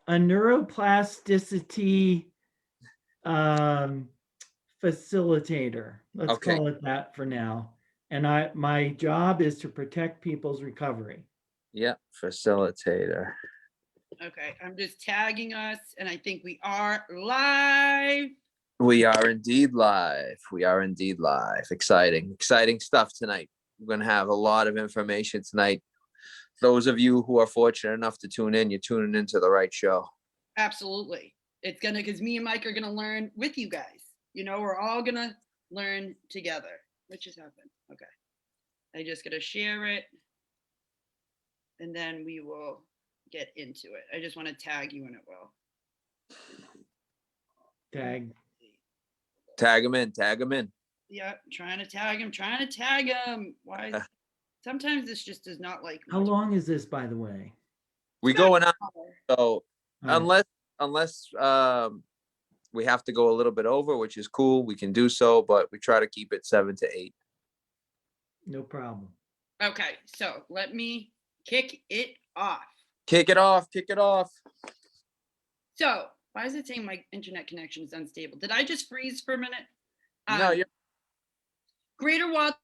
a neuroplasticity um, facilitator. Let's Okay. call it that for now. And my job is to protect people's recovery. Yeah. Facilitator. Okay, I'm just tagging us, and I think we are live. We are indeed live. We are indeed live. Exciting stuff tonight. We're going to have a lot of information tonight. Those of you who are fortunate enough to tune in, you're tuning into the right show. Absolutely. It's gonna, because me and Mike are gonna learn with you guys. You know, we're all gonna learn together. What just happened? Okay. I just gotta share it, and then we will get into it. I just want to tag you in it, Will. Tag. Tag them in. Tag them in. Yep, trying to tag him. Why? Sometimes this just does not like me. How long is this, by the way? We going on. So All right. unless we have to go a little bit over, which is cool, we can do so, but we try to keep it 7 to 8. No problem. Okay, so let me kick it off. Kick it off. Kick it off. So why is it saying my internet connection is unstable? Did I just freeze for a minute? No, you're Greater Walt.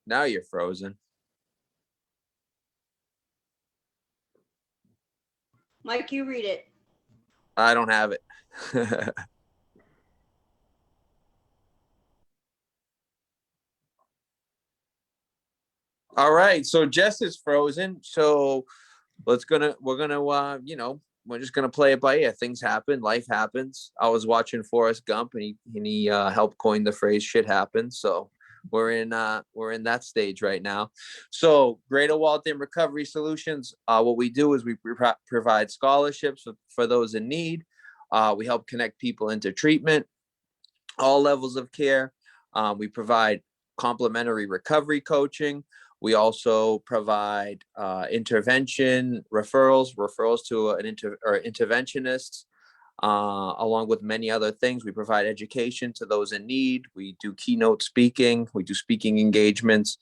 now you're frozen. Mike, you read it. I don't have it. All right, so Jess is frozen. So we're just gonna play it by ear. Things happen, life happens. I was watching Forrest Gump, and he helped coin the phrase "shit happens." So we're in that stage right now. So Greater Waltham Recovery Solutions. What we do is we provide scholarships for those in need. We help connect people into treatment, all levels of care. We provide complimentary recovery coaching. We also provide intervention referrals to an interventionist, along with many other things. We provide education to those in need. We do keynote speaking. We do speaking engagements.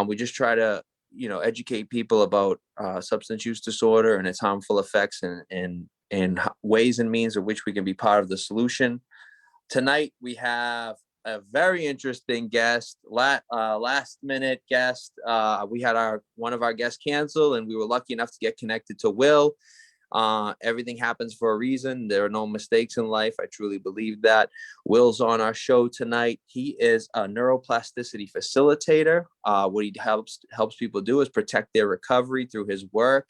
We just try to, educate people about substance use disorder and its harmful effects, and ways and means of which we can be part of the solution. Tonight we have a very interesting guest, last minute guest. We had one of our guests cancel, and we were lucky enough to get connected to Will. Everything happens for a reason. There are no mistakes in life. I truly believe that. Will's on our show tonight. He is a neuroplasticity facilitator. What he helps people do is protect their recovery through his work.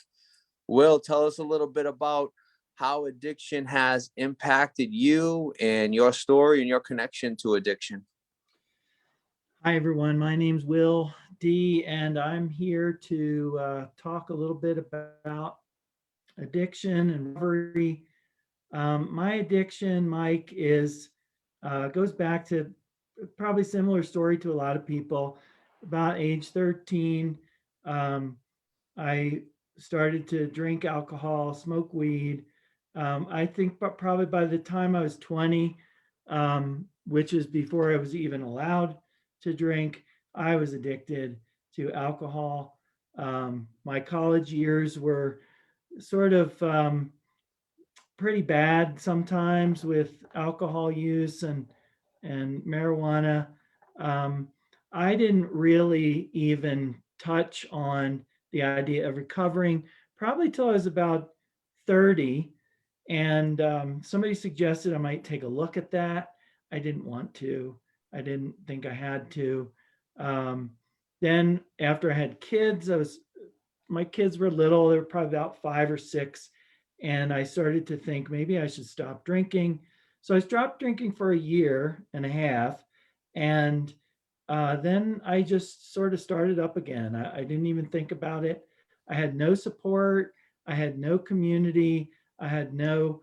Will, tell us a little bit about how addiction has impacted you and your story and your connection to addiction. Hi, everyone. My name's Will D, and I'm here to talk a little bit about addiction and recovery. My addiction, Mike, goes back to probably similar story to a lot of people. About age 13, I started to drink alcohol, smoke weed. I think probably by the time I was 20, which is before I was even allowed to drink, I was addicted to alcohol. My college years were sort of pretty bad sometimes with alcohol use and marijuana. I didn't really even touch on the idea of recovering probably till I was about 30. And somebody suggested I might take a look at that. I didn't want to. I didn't think I had to. Then after I had kids, my kids were little. They were probably about 5 or 6, and I started to think maybe I should stop drinking. So I stopped drinking for a year and a half, and then I just sort of started up again. I didn't even think about it. I had no support. I had no community. I had no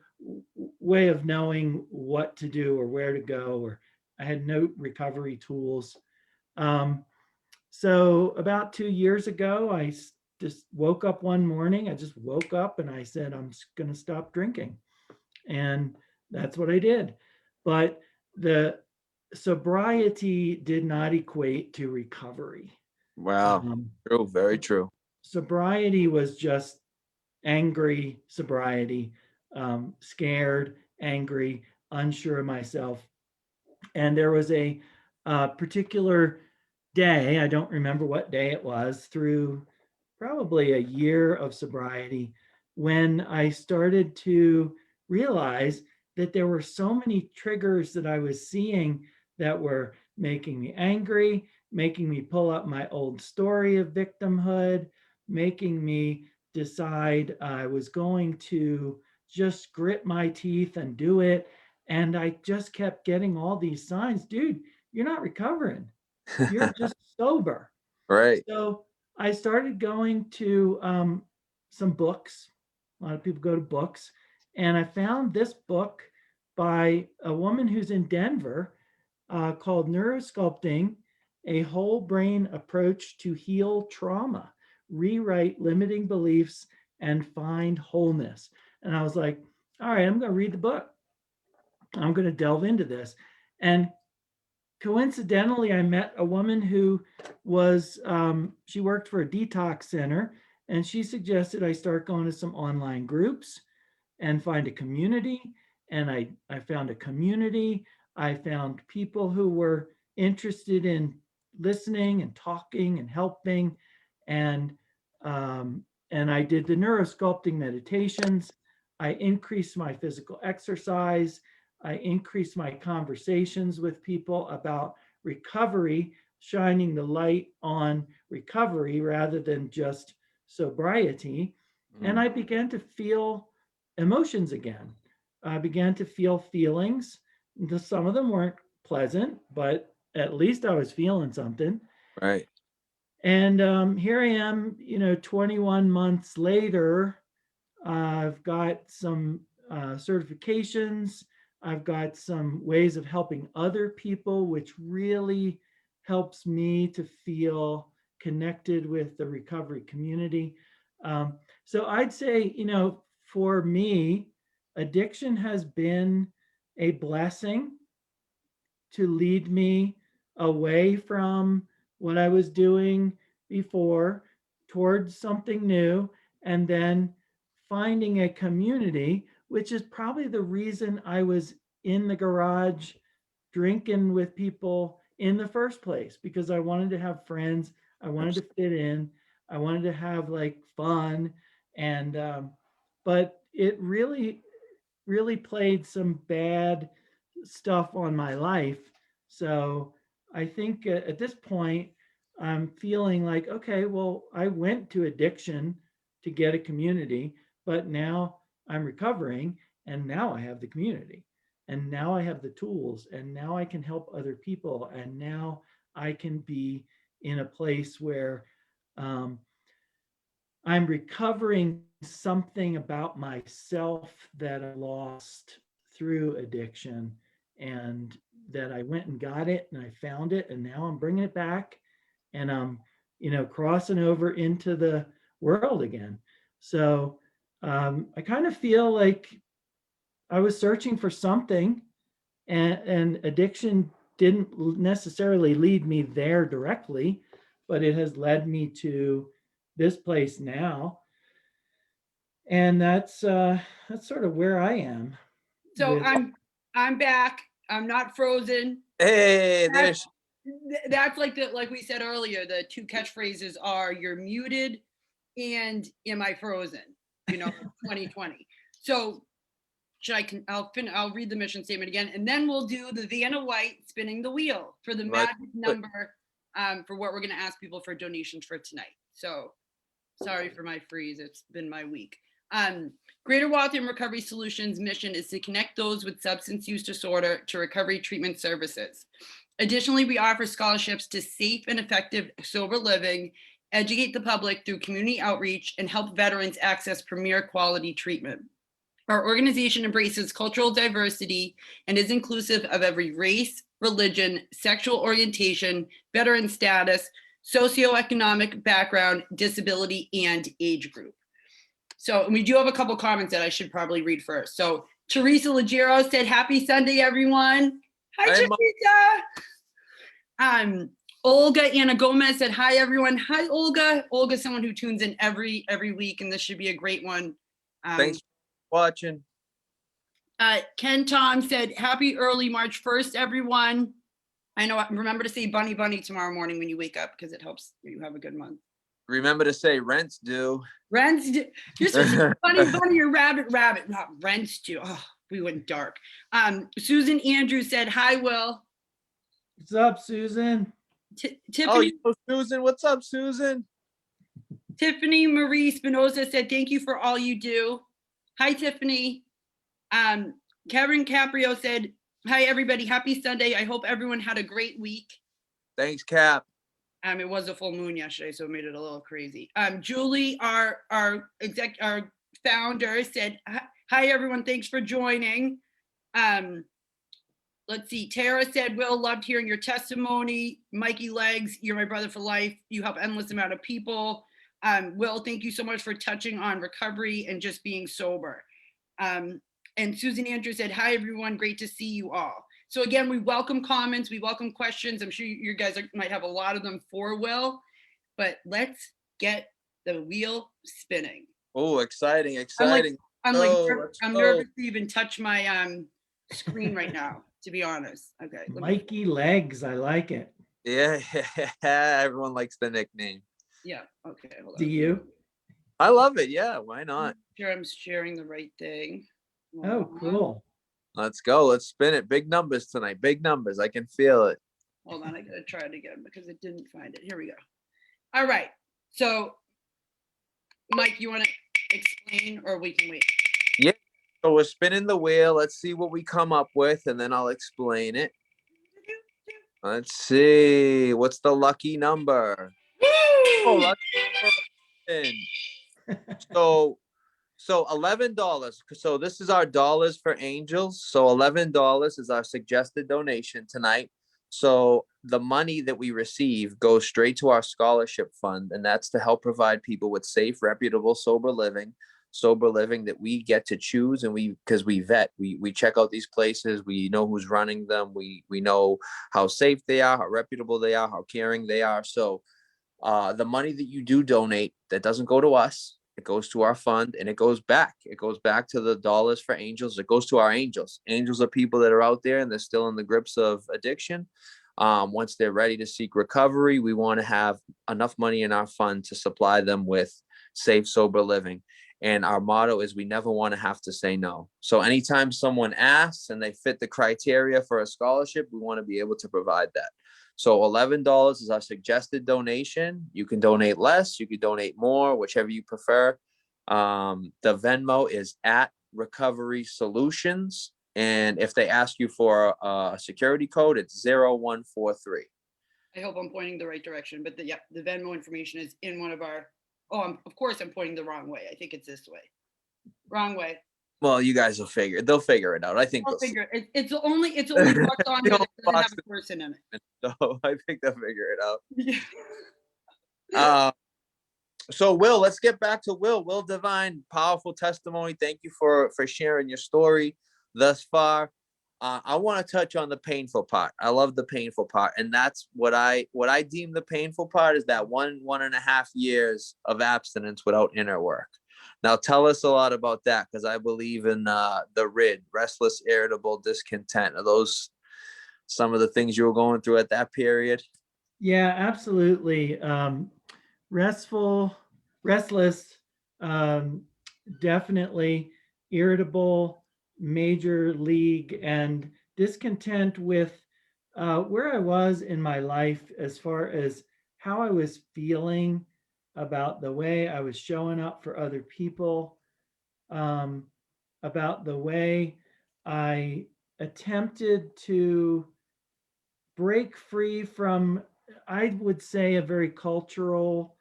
way of knowing what to do or where to go, or I had no recovery tools. So about 2 years ago, I just woke up one morning. I just woke up and I said, I'm going to stop drinking. And that's what I did. But the sobriety did not equate to recovery. Wow. True. Very true. Sobriety was just angry sobriety, scared, angry, unsure of myself. And there was a particular day, I don't remember what day it was, through probably a year of sobriety, when I started to realize that there were so many triggers that I was seeing that were making me angry, making me pull up my old story of victimhood, making me decide I was going to just grit my teeth and do it. And I just kept getting all these signs, dude, you're not recovering. You're just sober. Right. So I started going to some books. A lot of people go to books. And I found this book by a woman who's in Denver called Neurosculpting, a whole brain approach to heal trauma, rewrite limiting beliefs, and find wholeness. And I was like, all right, I'm going to read the book. I'm going to delve into this. And coincidentally, I met a woman who was, she worked for a detox center, and she suggested I start going to some online groups and find a community. And I found a community. I found people who were interested in listening and talking and helping. And, and I did the neurosculpting meditations. I increased my physical exercise. I increased my conversations with people about recovery, shining the light on recovery rather than just sobriety. And I began to feel emotions again. I began to feel feelings. Some of them weren't pleasant, but at least I was feeling something. Right. And here I am, 21 months later. I've got some certifications. I've got some ways of helping other people, which really helps me to feel connected with the recovery community. So I'd say, for me, addiction has been a blessing to lead me away from what I was doing before towards something new, and then finding a community, which is probably the reason I was in the garage drinking with people in the first place, because I wanted to have friends. I wanted to fit in. I wanted to have like fun. And, but it really played some bad stuff on my life. So I think at this point, I'm feeling like, okay, well, I went to addiction to get a community, but now I'm recovering, and now I have the community, and now I have the tools, and now I can help other people, and now I can be in a place where I'm recovering something about myself that I lost through addiction, and that I went and got it and I found it, and now I'm bringing it back, and I'm, crossing over into the world again. So I kind of feel like I was searching for something, and addiction didn't necessarily lead me there directly, but it has led me to this place now. And that's sort of where I am. So with- I'm back. I'm not frozen. Hey, That's, there's that's like we said earlier, the two catchphrases are "you're muted" and "am I frozen?" 2020. So I'll read the mission statement again, and then we'll do the Vanna White spinning the wheel for the Right. magic number for what we're going to ask people for donations for tonight. So sorry for my freeze. It's been my week. Greater Waltham Recovery Solutions mission is to connect those with substance use disorder to recovery treatment services. Additionally, we offer scholarships to safe and effective sober living, educate the public through community outreach, and help veterans access premier quality treatment. Our organization embraces cultural diversity and is inclusive of every race, religion, sexual orientation, veteran status, socioeconomic background, disability, and age group. So we do have a couple comments that I should probably read first. So Teresa Legero said, "Happy Sunday, everyone." Hi, Hi, Teresa. Olga Anna Gomez said, hi, everyone. Hi, Olga. Olga's someone who tunes in every week, and this should be a great one. Thanks for watching. Ken Tom said, happy early March 1st, everyone. I know, remember to say bunny bunny tomorrow morning when you wake up, because it helps you have a good month. Remember to say rents due. Rents due. You're supposed to say bunny bunny or rabbit rabbit, not rents due. Oh, we went dark. Susan Andrews said, hi, Will. What's up, Susan? Tiffany. Oh, you know Susan. What's up, Susan? Tiffany Marie Spinoza said, thank you for all you do. Hi, Tiffany. Kevin Caprio said, hi, everybody. Happy Sunday. I hope everyone had a great week. Thanks, Cap. It was a full moon yesterday, so it made it a little crazy. Julie, our founder, said, hi, everyone. Thanks for joining. Let's see. Tara said, Will, loved hearing your testimony. Mikey Legs, you're my brother for life. You help endless amount of people. Will, thank you so much for touching on recovery and just being sober. And Susan Andrews said, hi, everyone. Great to see you all. So again, we welcome comments. We welcome questions. I'm sure you guys might have a lot of them for Will, but let's get the wheel spinning. Oh, exciting, exciting. I'm nervous to even touch my screen right now, to be honest. Okay. Mikey Legs, I like it. Yeah, everyone likes the nickname. Yeah, okay, hold on. Do you? I love it. Yeah, why not? Sure, I'm sharing the right thing. Oh, cool. Let's go. Let's spin it. Big numbers tonight. Big numbers. I can feel it. Hold on, I gotta try it again because it didn't find it. Here we go. All right. So, Mike, you want to explain, or we can wait? Yeah. So we're spinning the wheel. Let's see what we come up with, and then I'll explain it. Let's see. What's the lucky number? Oh, lucky number. So $11. So this is our dollars for angels. So $11 is our suggested donation tonight. So the money that we receive goes straight to our scholarship fund, and that's to help provide people with safe, reputable, sober living that we get to choose. And because we vet, we check out these places, we know who's running them, we know how safe they are, how reputable they are, how caring they are. So the money that you do donate, that doesn't go to us. It goes to our fund, and it goes back. It goes back to the dollars for angels. It goes to our angels. Angels are people that are out there and they're still in the grips of addiction. Once they're ready to seek recovery, we want to have enough money in our fund to supply them with safe, sober living. And our motto is we never want to have to say no. So anytime someone asks and they fit the criteria for a scholarship, we want to be able to provide that. So $11 is our suggested donation. You can donate less, you can donate more, whichever you prefer. The Venmo is at Recovery Solutions. And if they ask you for a security code, it's 0143. I hope I'm pointing the right direction, but the Venmo information is in one of our, of course I'm pointing the wrong way. I think it's this way. Wrong way. Well, you guys will they'll figure it out. I think they'll figure it. It's only box on here that doesn't have a person in it. So I think they'll figure it out. So Will, let's get back to Will Devine, powerful testimony. Thank you for sharing your story thus far. I want to touch on the painful part. I love the painful part. And that's what I deem the painful part is that 1.5 years of abstinence without inner work. Now, tell us a lot about that, because I believe in the RID, restless, irritable, discontent. Are those some of the things you were going through at that period? Yeah, absolutely. Restless, definitely irritable, major league, and discontent with where I was in my life as far as how I was feeling about the way I was showing up for other people, about the way I attempted to break free from, I would say, a very cultural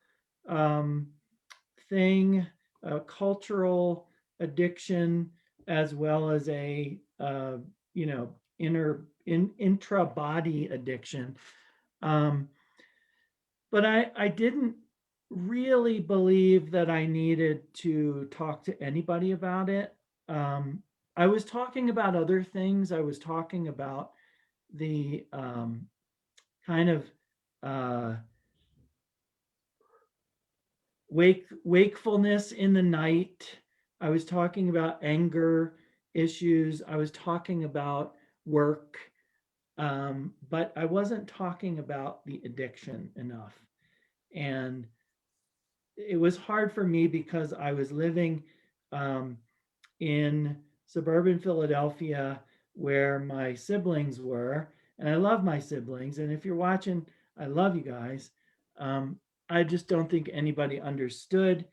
thing, a cultural addiction, as well as a intra body addiction. But I didn't really believe that I needed to talk to anybody about it. I was talking about other things. I was talking about the kind of uh, wakefulness in the night. I was talking about anger issues. I was talking about work, but I wasn't talking about the addiction enough. And it was hard for me because I was living um, in suburban Philadelphia where my siblings were. And I love my siblings. And if you're watching, I love you guys. Um, I just don't think anybody understood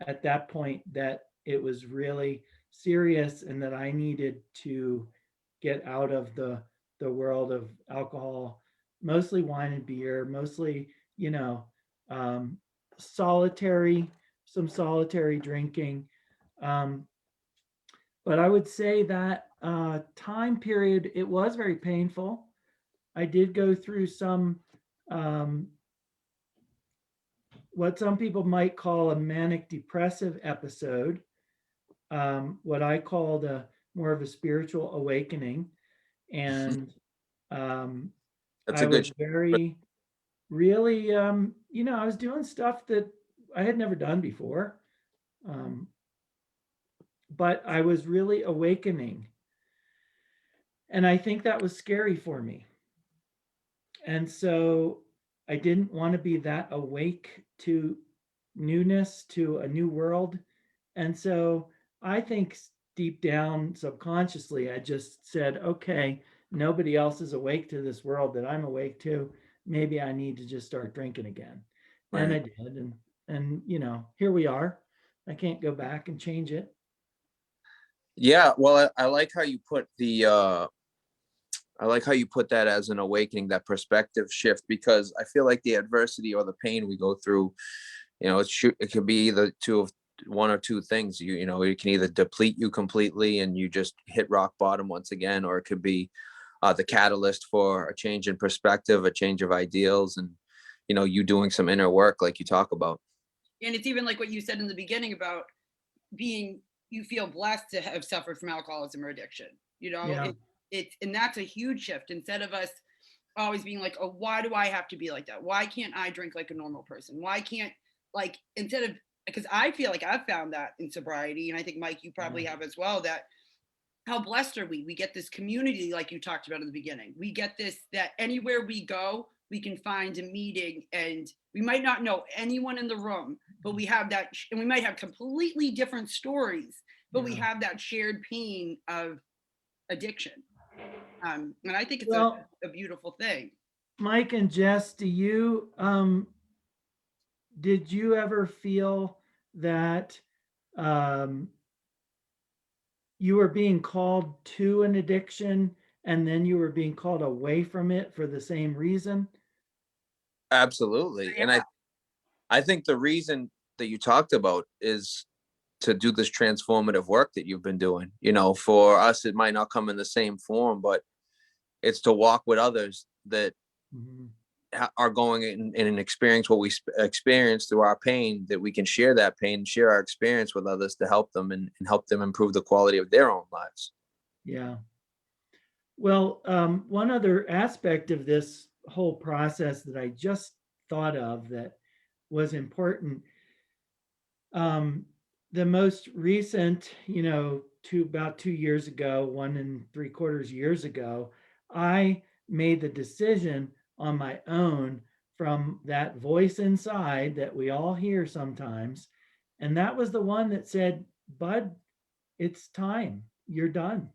at that point that it was really serious and that I needed to get out of the world of alcohol, mostly wine and beer, mostly, you know, um, solitary, some solitary drinking. Um, but I would say that time period, it was very painful. I did go through some, um, what some people might call a manic depressive episode, what I called a more of a spiritual awakening. And um, That's I a good. was very, really, I was doing stuff that I had never done before. Um, but I was really awakening. And I think that was scary for me. And so I didn't want to be that awake to newness, to a new world. And so I think deep down subconsciously, I just said, okay, nobody else is awake to this world that I'm awake to. Maybe I need to just start drinking again. And I Right. did. And here we are. I can't go back and change it. Yeah. Well, I like how you put I like how you put that as an awakening, that perspective shift, because I feel like the adversity or the pain we go through, it could be either one or two things. It can either deplete you completely and you just hit rock bottom once again, or it could be the catalyst for a change in perspective, a change of ideals, and you doing some inner work like you talk about. And it's even like what you said in the beginning about you feel blessed to have suffered from alcoholism or addiction. Yeah. And that's a huge shift. Instead of us always being like, oh, why do I have to be like that? Why can't I drink like a normal person? Why can't, like, instead of, because I feel like I've found that in sobriety, and I think, Mike, you probably have as well, that how blessed are we? We get this community, like you talked about in the beginning. We get this, that anywhere we go, we can find a meeting, and we might not know anyone in the room, but we have that, and we might have completely different stories, but we Yeah. have that shared pain of addiction. And I think it's Well, a beautiful thing. Mike and Jess, did you ever feel that um, you were being called to an addiction and then you were being called away from it for the same reason? Absolutely. And I think the reason that you talked about is to do this transformative work that you've been doing. For us, it might not come in the same form, but it's to walk with others that Mhm. are going in and experience what we experience through our pain, that we can share that pain, share our experience with others to help them and help them improve the quality of their own lives. Yeah. Well, one other aspect of this whole process that I just thought of that was important. Um, the most recent, about 2 years ago, 1.75 years ago, I made the decision on my own from that voice inside that we all hear sometimes. And that was the one that said, Bud, it's time. You're done.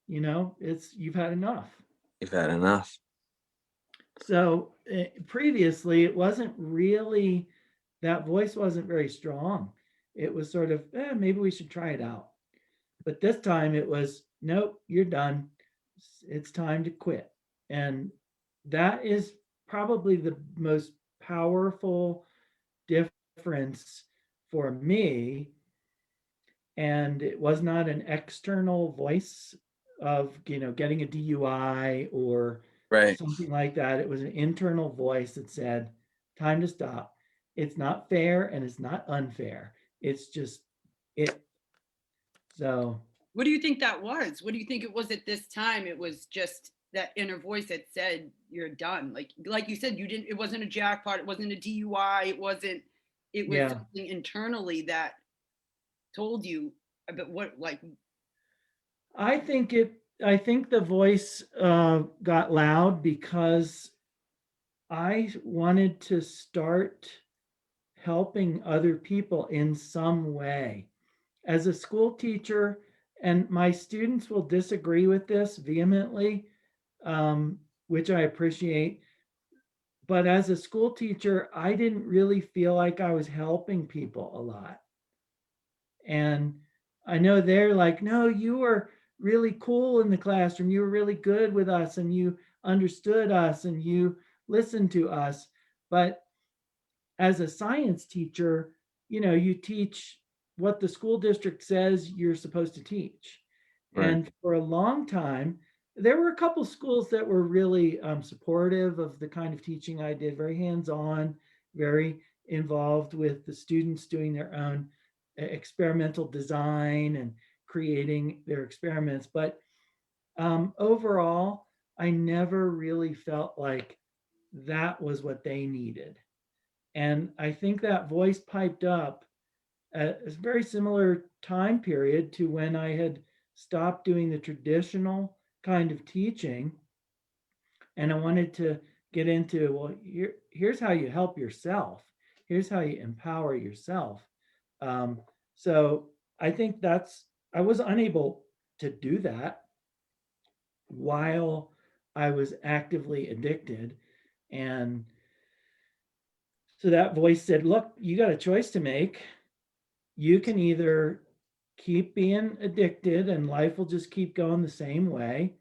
You've had enough. You've had enough. So previously, it wasn't really, that voice wasn't very strong. It was sort of, maybe we should try it out. But this time it was, nope, you're done. It's time to quit. And that is probably the most powerful difference for me. And it was not an external voice of, getting a DUI or Right. something like that. It was an internal voice that said, time to stop. It's not fair and it's not unfair. It's just it. So What do you think that was? What do you think it was at this time? It was just that inner voice that said you're done. Like you said, it wasn't a jackpot, it wasn't a DUI, it was Yeah. something internally that told you about what, like, I think the voice got loud because I wanted to start helping other people in some way. As a school teacher, and my students will disagree with this vehemently, which I appreciate. But as a school teacher, I didn't really feel like I was helping people a lot. And I know they're like, no, you were really cool in the classroom. You were really good with us and you understood us and you listened to us. But as a science teacher, you teach what the school district says you're supposed to teach. Right. And for a long time, there were a couple schools that were really supportive of the kind of teaching I did, very hands-on, very involved with the students doing their own experimental design and creating their experiments. But overall, I never really felt like that was what they needed. And I think that voice piped up at a very similar time period to when I had stopped doing the traditional kind of teaching. And I wanted to get into, well, here's how you help yourself. Here's how you empower yourself. Um, so I think I was unable to do that while I was actively addicted. And so that voice said, look, you got a choice to make. You can either keep being addicted and life will just keep going the same way,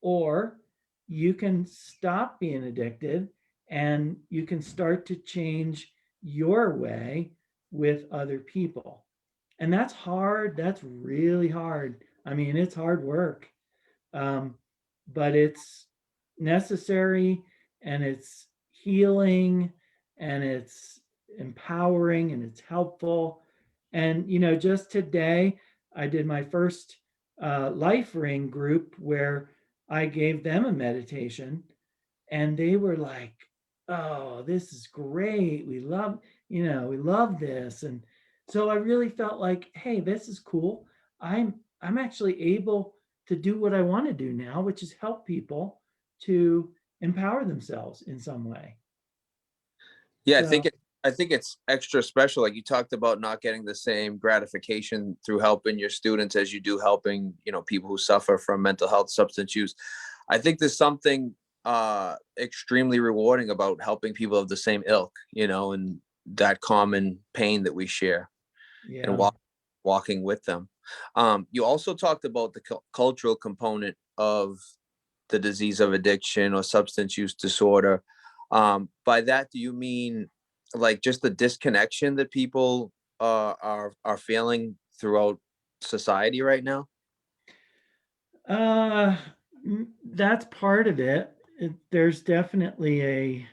or you can stop being addicted and you can start to change your way with other people. And that's hard. That's really hard. I mean, it's hard work, but it's necessary and it's healing and it's empowering and it's helpful. And, just today, I did my first Life Ring group where I gave them a meditation and they were like, oh, this is great. We love this. And so I really felt like, hey, this is cool. I'm actually able to do what I want to do now, which is help people to empower themselves in some way. Yeah, So I think it's extra special. Like you talked about not getting the same gratification through helping your students as you do helping, people who suffer from mental health, substance use. I think there's something extremely rewarding about helping people of the same ilk, and that common pain that we share and yeah. walking with them. You also talked about the cultural component of the disease of addiction or substance use disorder. By that, do you mean like just the disconnection that people are feeling throughout society right now? Uh, that's part of it. There's definitely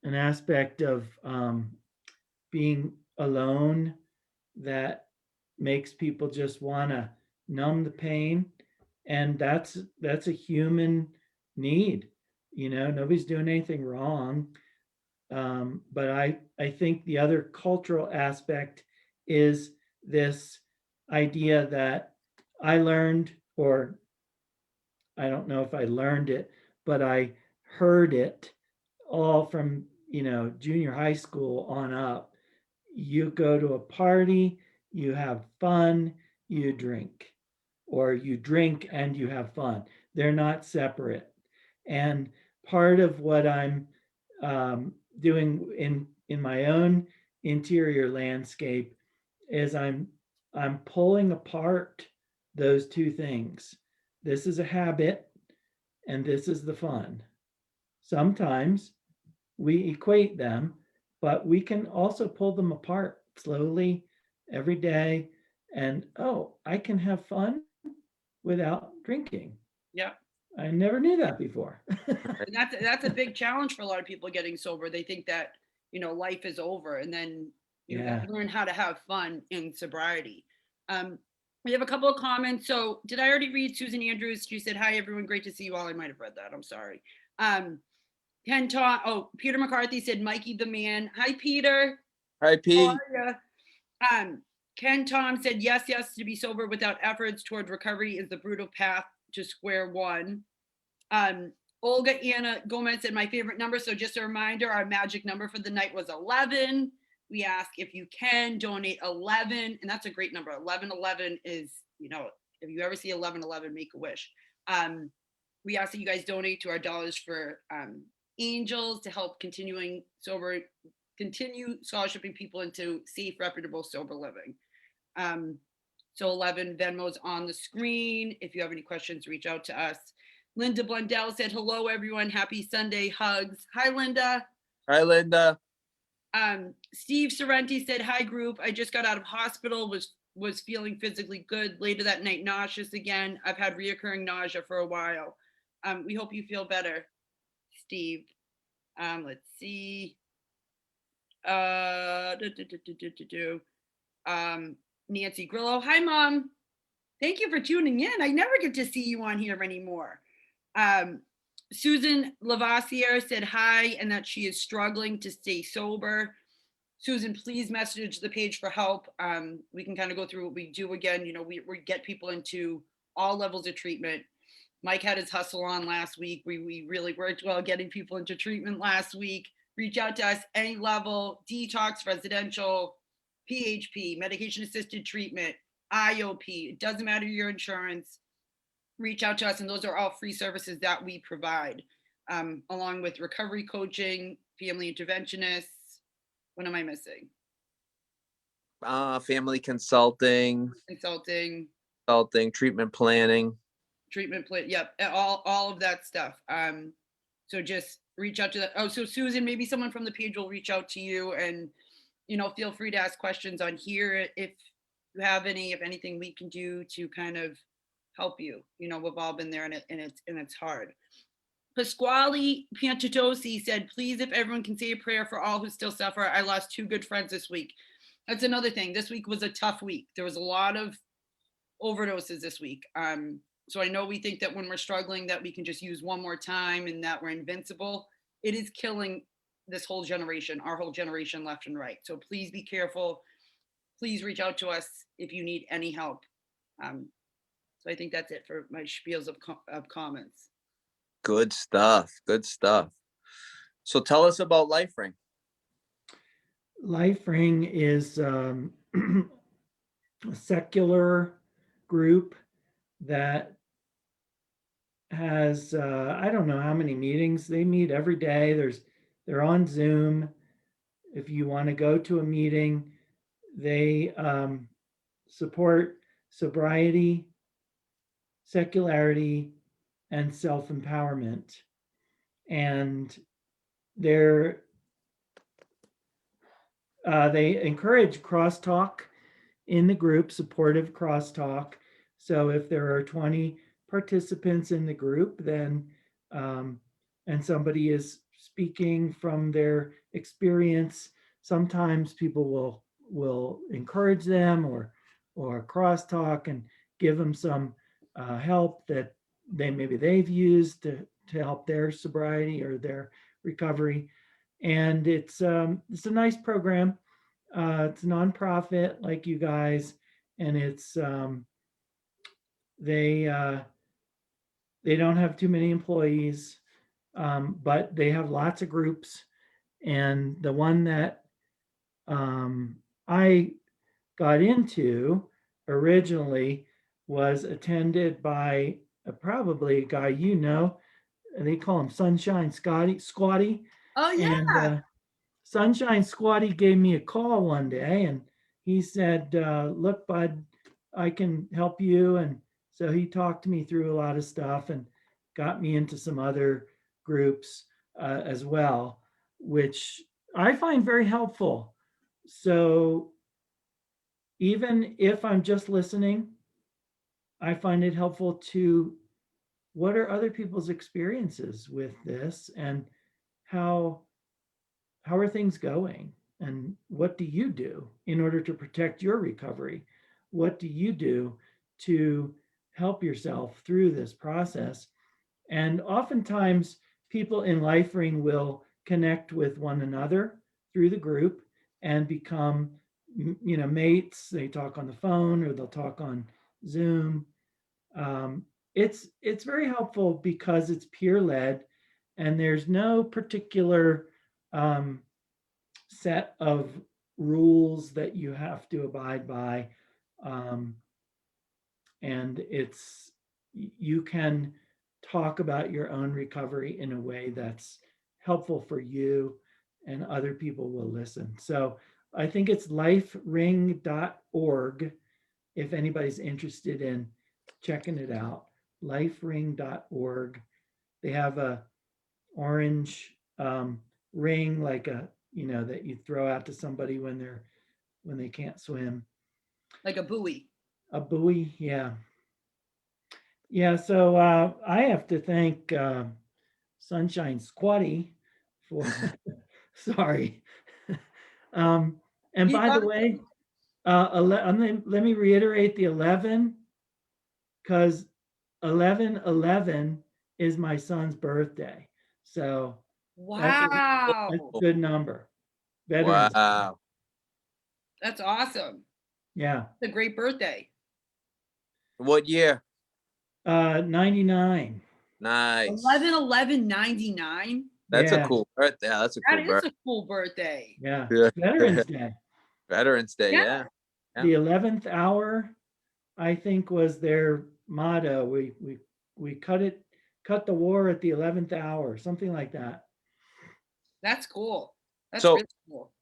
an aspect of being alone that makes people just want to numb the pain, and that's a human need. Nobody's doing anything wrong. But I think the other cultural aspect is this idea that I learned, or I don't know if I learned it, but I heard it all from, junior high school on up. You go to a party, you have fun, you drink, or you drink and you have fun. They're not separate. And part of what I'm doing in my own interior landscape is I'm pulling apart those two things. This is a habit and this is the fun. Sometimes we equate them, but we can also pull them apart slowly every day. And oh, I can have fun without drinking. yeah. I never knew that before. And that's a big challenge for a lot of people getting sober. They think that, life is over, and then you Yeah. learn how to have fun in sobriety. We have a couple of comments. So did I already read Susan Andrews? She said, hi, everyone. Great to see you all. I might have read that. I'm sorry. Ken Tom, Peter McCarthy said, Mikey the man. Hi, Peter. Hi, How Pete. are ya? Ken Tom said, yes, to be sober without efforts toward recovery is the brutal path to square one. Olga Anna Gomez said, my favorite number. So just a reminder, our magic number for the night was 11. We ask if you can donate 11, and that's a great number. 1111 is, if you ever see 1111, make a wish. We ask that you guys donate to our Dollars for Angels to help continue scholarshiping people into safe, reputable, sober living. So 11, Venmo's on the screen. If you have any questions, reach out to us. Linda Blundell said, hello, everyone. Happy Sunday. Hugs. Hi, Linda. Hi, Linda. Steve Sorrenti said, hi, group. I just got out of hospital, was feeling physically good. Later that night, nauseous again. I've had reoccurring nausea for a while. We hope you feel better, Steve. Let's see. Nancy Grillo. Hi, Mom. Thank you for tuning in. I never get to see you on here anymore. Susan Lavassiere said hi and that she is struggling to stay sober. Susan, please message the page for help. We can kind of go through what we do again. We get people into all levels of treatment. Mike had his hustle on last week. We really worked well getting people into treatment last week. Reach out to us any level, detox, residential, PHP, medication-assisted treatment, IOP. It doesn't matter your insurance. Reach out to us, and those are all free services that we provide, along with recovery coaching, family interventionists. What am I missing? Family consulting, treatment planning. Yep, all of that stuff. So just reach out to that. Oh, so Susan, maybe someone from the page will reach out to you, and feel free to ask questions on here if you have any, if anything we can do to kind of help you. We've all been there, and it's hard. Pasquale Piantatosi said, please, if everyone can say a prayer for all who still suffer. I lost 2 good friends this week. That's another thing. This week was a tough week. There was a lot of overdoses this week. So I know we think that when we're struggling that we can just use one more time and that we're invincible. It is killing this whole generation, our whole generation, left and right. So please be careful. Please reach out to us if you need any help. So I think that's it for my spiels of comments. Good stuff. So tell us about LifeRing. LifeRing is a secular group that has I don't know how many meetings. They meet every day. They're on Zoom. If you want to go to a meeting, they support sobriety, secularity, and self-empowerment. And they encourage crosstalk in the group, supportive crosstalk. So if there are 20 participants in the group, then and somebody is speaking from their experience, sometimes people will encourage them or crosstalk and give them some help that maybe they've used to help their sobriety or their recovery. And it's a nice program. It's a nonprofit like you guys, and it's they don't have too many employees, but they have lots of groups. And the one that I got into originally was attended by probably a guy they call him Sunshine Squatty. Oh yeah. And Sunshine Squatty gave me a call one day, and he said, look, bud, I can help you. And so he talked me through a lot of stuff and got me into some other groups as well, which I find very helpful. So even if I'm just listening, I find it helpful to, what are other people's experiences with this, and how are things going, and what do you do in order to protect your recovery? What do you do to help yourself through this process. And oftentimes people in LifeRing will connect with one another through the group and become, mates. They talk on the phone or they'll talk on Zoom. It's very helpful because it's peer led, and there's no particular set of rules that you have to abide by, and you can talk about your own recovery in a way that's helpful for you, and other people will listen. So I think it's lifering.org if anybody's interested in checking it out. Lifering.org. They have a orange ring, like that you throw out to somebody when they can't swim. Like a buoy. A buoy, yeah. Yeah, so I have to thank Sunshine Squatty for sorry. And You by the got way, let me reiterate the 11, because 11/11 is my son's birthday. So that's a Wow. good number. Veterans. Wow. That's awesome. Yeah. It's a great birthday. What year? 99. Nice. 11/11/99. That's a Yeah. cool birthday. Yeah, that's a That cool is birthday. a cool birthday. Yeah. Yeah. Veterans Day. Veterans Day. Yeah. Yeah. Yeah. The 11th hour, I think, was their motto. We cut the war at the 11th hour, something like that. That's cool. That's So- really cool.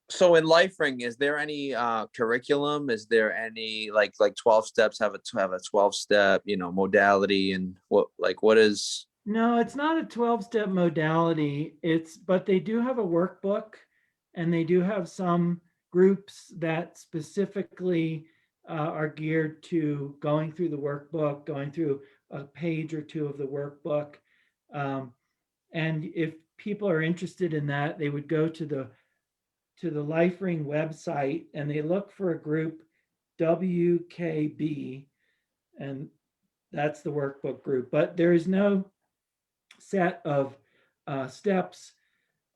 So in LifeRing, is there any curriculum? Is there any like 12 steps have a 12-step, modality, and what is? No, it's not a 12-step modality. But they do have a workbook, and they do have some groups that specifically are geared to going through the workbook, going through a page or two of the workbook. And if people are interested in that, they would go to the LifeRing website, and they look for a group, WKB, and that's the workbook group. But there is no set of steps.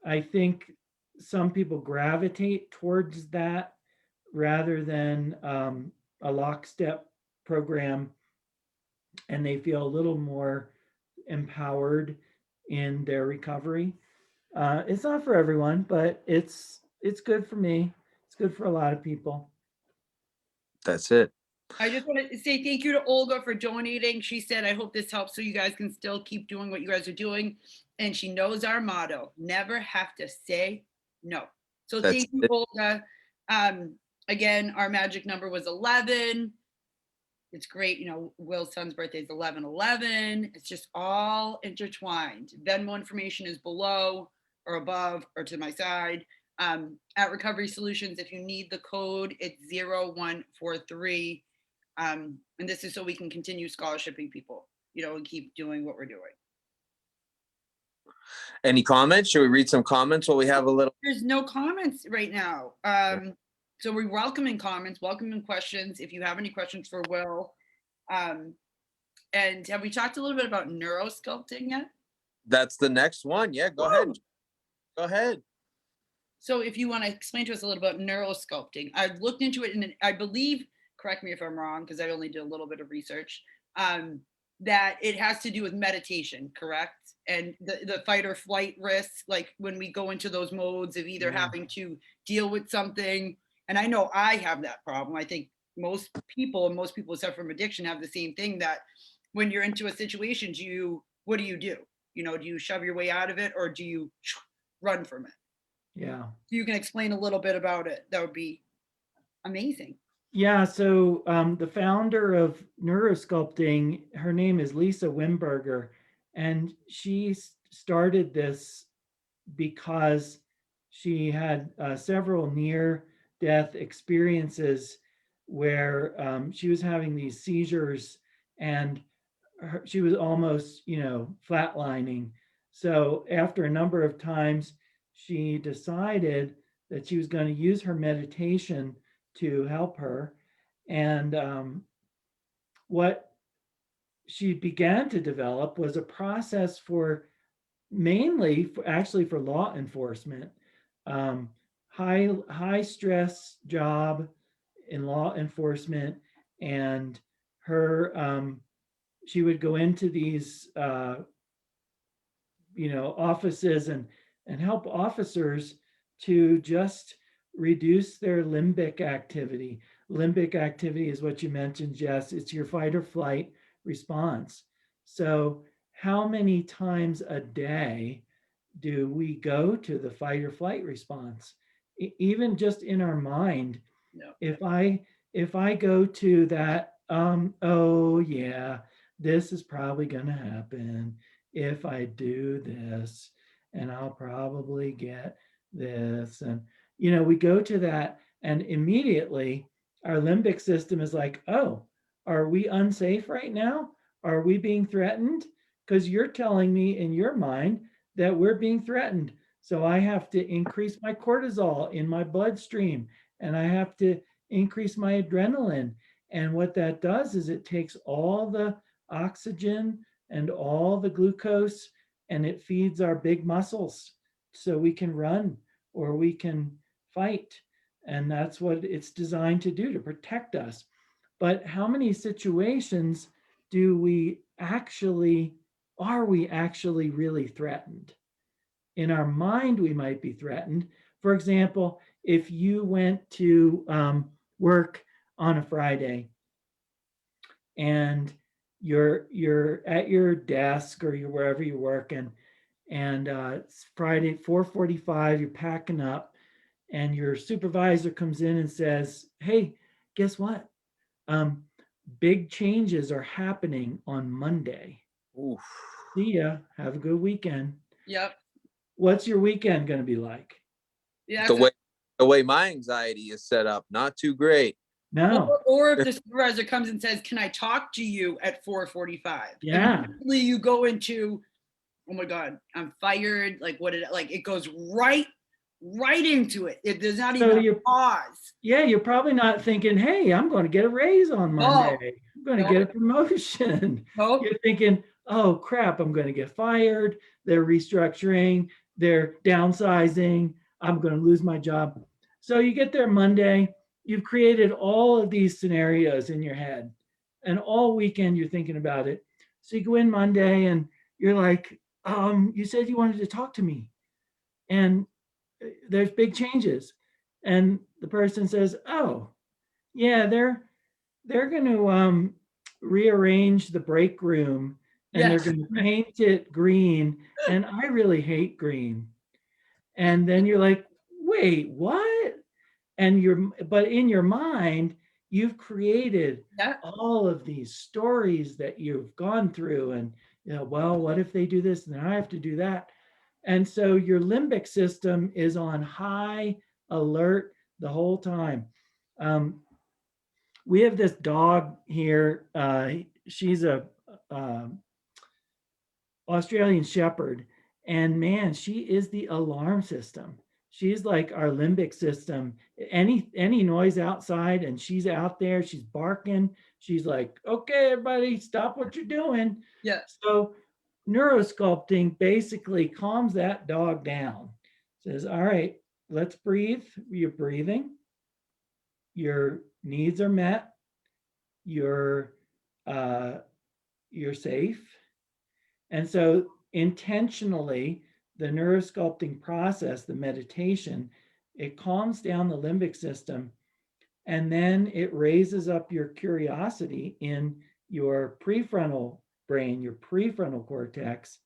I think some people gravitate towards that rather than a lockstep program, and they feel a little more empowered in their recovery. It's not for everyone, but it's good for me. It's good for a lot of people. That's it. I just want to say thank you to Olga for donating. She said, I hope this helps so you guys can still keep doing what you guys are doing. And she knows our motto, never have to say no. So That's thank you, it. Olga. Again, our magic number was 11. It's great. Will's son's birthday is 11/11. It's just all intertwined. Venmo information is below or above or to my side. At Recovery Solutions, if you need the code, it's 0143. And this is so we can continue scholarshiping people, and keep doing what we're doing. Any comments? Should we read some comments while we have a little? There's no comments right now. So we're welcoming comments, welcoming questions. If you have any questions for Will. And have we talked a little bit about neurosculpting yet? That's the next one. Yeah, go ahead. Go ahead. So if you want to explain to us a little about neurosculpting, I've looked into it, and I believe, correct me if I'm wrong, because I only did a little bit of research, that it has to do with meditation, correct? And the fight or flight risks, like when we go into those modes of either having to deal with something. And I know I have that problem. I think most people who suffer from addiction have the same thing, that when you're into a situation, what do you do? Do you shove your way out of it, or do you run from it? Yeah. You can explain a little bit about it. That would be amazing. Yeah. So the founder of neurosculpting, her name is Lisa Wimberger, and she started this because she had several near-death experiences where she was having these seizures, and she was almost, flatlining. So after a number of times, she decided that she was going to use her meditation to help her. And what she began to develop was a process for mainly actually for law enforcement, high stress job in law enforcement, and her she would go into these offices and help officers to just reduce their limbic activity. Limbic activity is what you mentioned, Jess. It's your fight or flight response. So how many times a day do we go to the fight or flight response? Even just in our mind, No. if I go to that, oh yeah, this is probably going to happen if I do this, and I'll probably get this. And, we go to that, and immediately our limbic system is like, oh, are we unsafe right now? Are we being threatened? Because you're telling me in your mind that we're being threatened. So I have to increase my cortisol in my bloodstream, and I have to increase my adrenaline. And what that does is it takes all the oxygen and all the glucose, and it feeds our big muscles so we can run or we can fight. And that's what it's designed to do, to protect us. But how many situations are we actually really threatened? In our mind, we might be threatened. For example, if you went to work on a Friday and you're at your desk or you're wherever you work, and it's Friday 4:45, you're packing up, and your supervisor comes in and says, hey, guess what? Big changes are happening on Monday. Oof. See ya. Have a good weekend. Yep. What's your weekend going to be like? Yeah. The way my anxiety is set up, not too great. No. Or if the supervisor comes and says, can I talk to you at 4:45? Yeah. Immediately you go into, oh my God, I'm fired. Like, it goes right into it. There's not So even a pause. Yeah, you're probably not thinking, hey, I'm going to get a raise on Monday. I'm going to get a promotion. Nope. You're thinking, oh crap, I'm going to get fired. They're restructuring. They're downsizing. I'm going to lose my job. So you get there Monday. You've created all of these scenarios in your head. And all weekend you're thinking about it. So you go in Monday and you're like, you said you wanted to talk to me. And there's big changes. And the person says, oh, yeah, they're going to rearrange the break room, and Yes. they're going to paint it green. And I really hate green. And then you're like, wait, what? But in your mind, you've created all of these stories that you've gone through. And, well, what if they do this? And then I have to do that. And so your limbic system is on high alert the whole time. We have this dog here. She's a Australian Shepherd, and man, she is the alarm system. She's like our limbic system. Any noise outside, and she's out there. She's barking. She's like, "Okay, everybody, stop what you're doing." Yeah. So neurosculpting basically calms that dog down. Says, all right, let's breathe. You're breathing. Your needs are met. You're safe. And so intentionally, the neurosculpting process, the meditation, it calms down the limbic system, and then it raises up your curiosity in your prefrontal brain, your prefrontal cortex,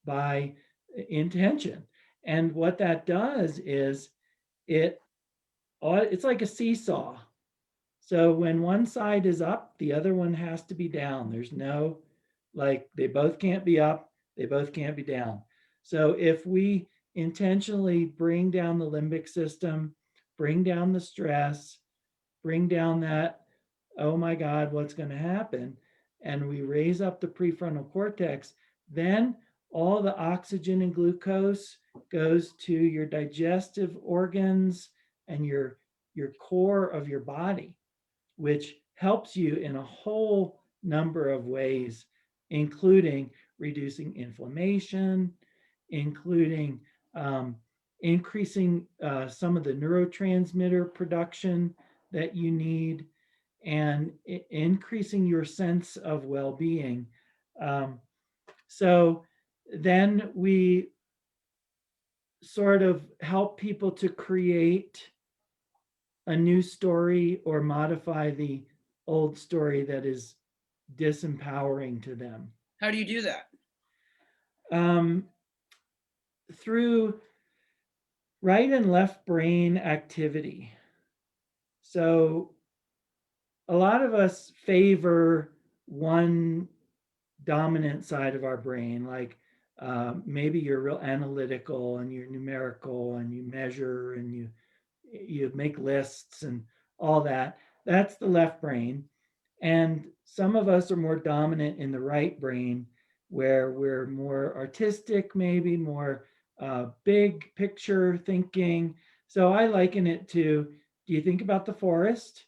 by intention. And what that does is it's like a seesaw. So when one side is up, the other one has to be down. There's no, like, they both can't be up, they both can't be down. So if we intentionally bring down the limbic system, bring down the stress, bring down that, oh my God, what's going to happen? And we raise up the prefrontal cortex, then all the oxygen and glucose goes to your digestive organs and your core of your body, which helps you in a whole number of ways, including reducing inflammation, including increasing some of the neurotransmitter production that you need, and increasing your sense of well-being. So then we sort of help people to create a new story or modify the old story that is disempowering to them. How do you do that? Through right and left brain activity. So a lot of us favor one dominant side of our brain, like maybe you're real analytical and you're numerical and you measure and you make lists and all that. That's the left brain. And some of us are more dominant in the right brain, where we're more artistic, maybe more big picture thinking. So I liken it to, do you think about the forest,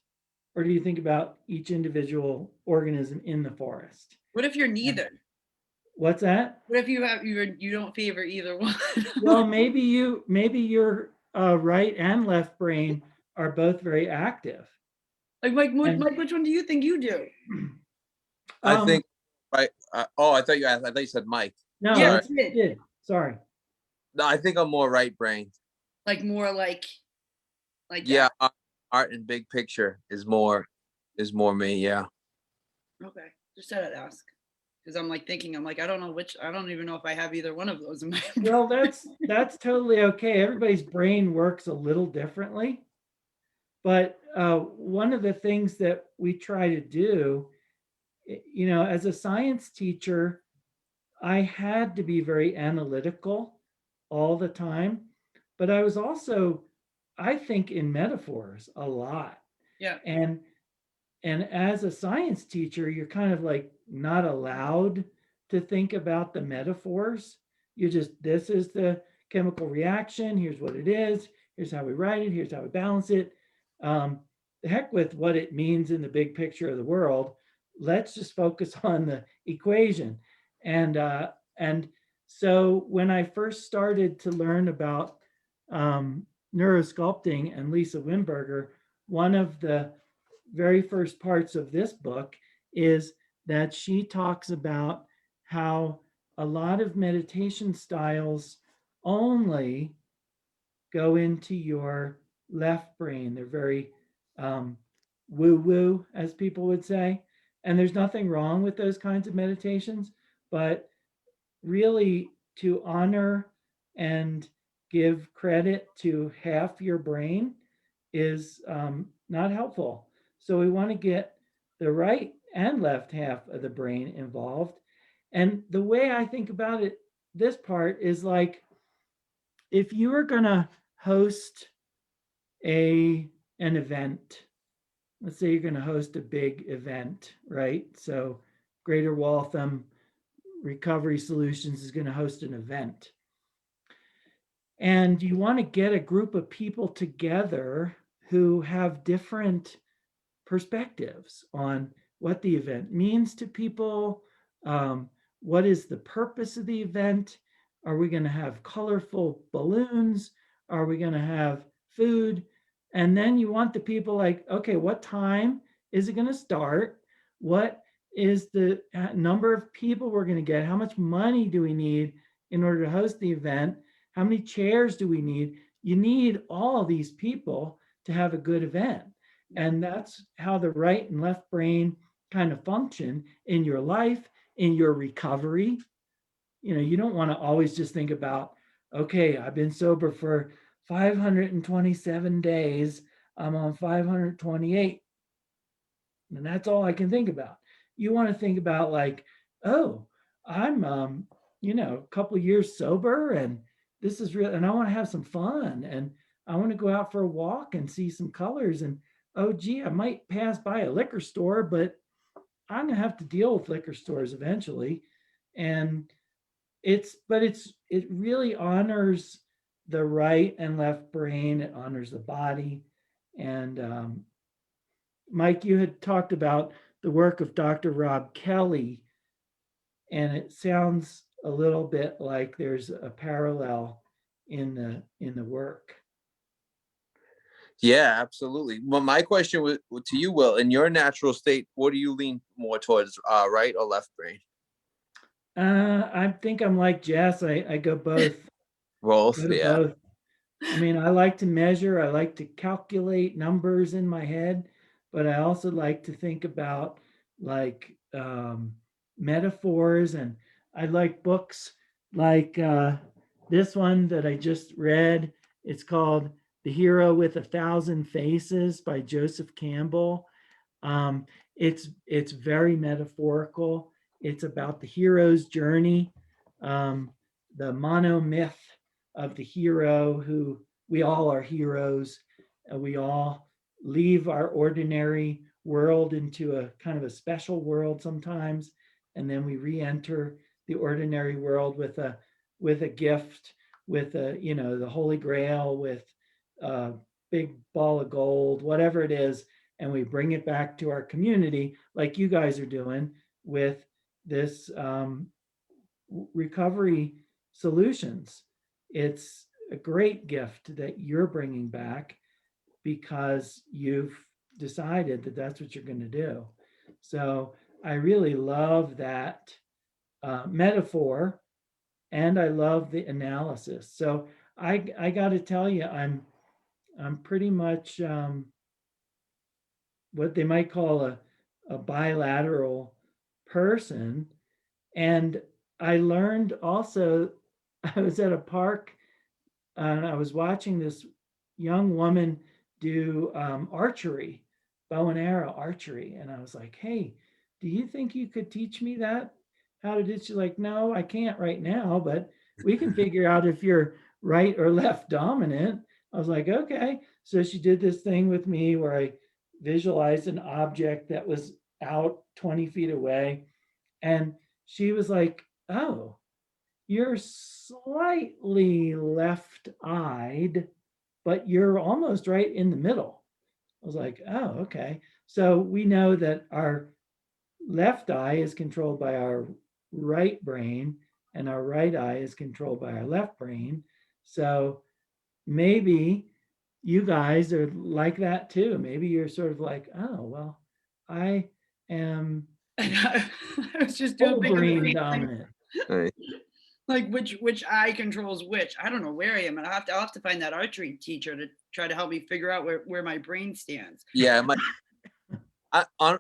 or do you think about each individual organism in the forest? What if you're neither? What's that? What if you don't favor either one? Well, maybe your right and left brain are both very active. Like Mike, And- Mike, which one do you think you do? I think, I thought you asked, I thought you said Mike. No, Yeah, that's I did. it. Sorry. No, I think I'm more right brained. Like more like Yeah, that? art and big picture is more me. Yeah. Okay, just said I'd ask, because I'm like thinking, I'm like, I don't know which, I don't even know if I have either one of those in my Well, that's totally okay. Everybody's brain works a little differently. But one of the things that we try to do, as a science teacher, I had to be very analytical all the time, but I was also, I think, in metaphors a lot. Yeah. And as a science teacher, you're kind of like not allowed to think about the metaphors. This is the chemical reaction. Here's what it is. Here's how we write it. Here's how we balance it. The heck with what it means in the big picture of the world. Let's just focus on the equation. And so when I first started to learn about neurosculpting and Lisa Wimberger, one of the very first parts of this book is that she talks about how a lot of meditation styles only go into your left brain. They're very woo-woo, as people would say. And there's nothing wrong with those kinds of meditations, but really to honor and give credit to half your brain is not helpful. So we want to get the right and left half of the brain involved. And the way I think about it, this part is like, if you were going to host an event, let's say you're going to host a big event, right? So Greater Waltham Recovery Solutions is going to host an event. And you want to get a group of people together who have different perspectives on what the event means to people. What is the purpose of the event? Are we going to have colorful balloons? Are we going to have food? And then you want the people like, okay, what time is it going to start? What is the number of people we're going to get? How much money do we need in order to host the event? How many chairs do we need? You need all of these people to have a good event. And that's how the right and left brain kind of function in your life, in your recovery. You don't want to always just think about, okay, I've been sober for 527 days. I'm on 528. And that's all I can think about. You want to think about like, oh, I'm, a couple of years sober, and this is real, and I want to have some fun, and I want to go out for a walk and see some colors, and oh gee, I might pass by a liquor store, but I'm gonna have to deal with liquor stores eventually. And it really honors the right and left brain. It honors the body. And Mike, you had talked about the work of Dr. Rob Kelly, and it sounds a little bit like there's a parallel in the work. Yeah, absolutely. Well, my question to you, Will, in your natural state, what do you lean more towards, right or left brain? I think I'm like Jess. I go both. Both, Go to yeah. both. I mean, I like to measure, I like to calculate numbers in my head, but I also like to think about like metaphors, and I like books like this one that I just read. It's called The Hero with a Thousand Faces by Joseph Campbell. It's very metaphorical. It's about the hero's journey, the monomyth of the hero, who we all are heroes. We all leave our ordinary world into a kind of a special world sometimes, and then we re-enter the ordinary world with a gift, with the Holy Grail, with a big ball of gold, whatever it is, and we bring it back to our community, like you guys are doing with this recovery solutions. It's a great gift that you're bringing back because you've decided that that's what you're going to do. So I really love that metaphor, and I love the analysis. So I got to tell you, I'm pretty much what they might call a bilateral person. And I learned also, I was at a park and I was watching this young woman do archery, bow and arrow archery. And I was like, hey, do you think you could teach me that? How to do it? She's like, no, I can't right now, but we can figure out if you're right or left dominant. I was like, okay. So she did this thing with me where I visualized an object that was out 20 feet away. And she was like, oh, you're slightly left-eyed, but you're almost right in the middle. I was like, oh, okay. So we know that our left eye is controlled by our right brain, and our right eye is controlled by our left brain. So maybe you guys are like that too. Maybe you're sort of like, oh, well, I am I was just whole doing brain dominant. Right. like which eye controls which. I don't know where I am, and I'll have to find that archery teacher to try to help me figure out where my brain stands. Yeah,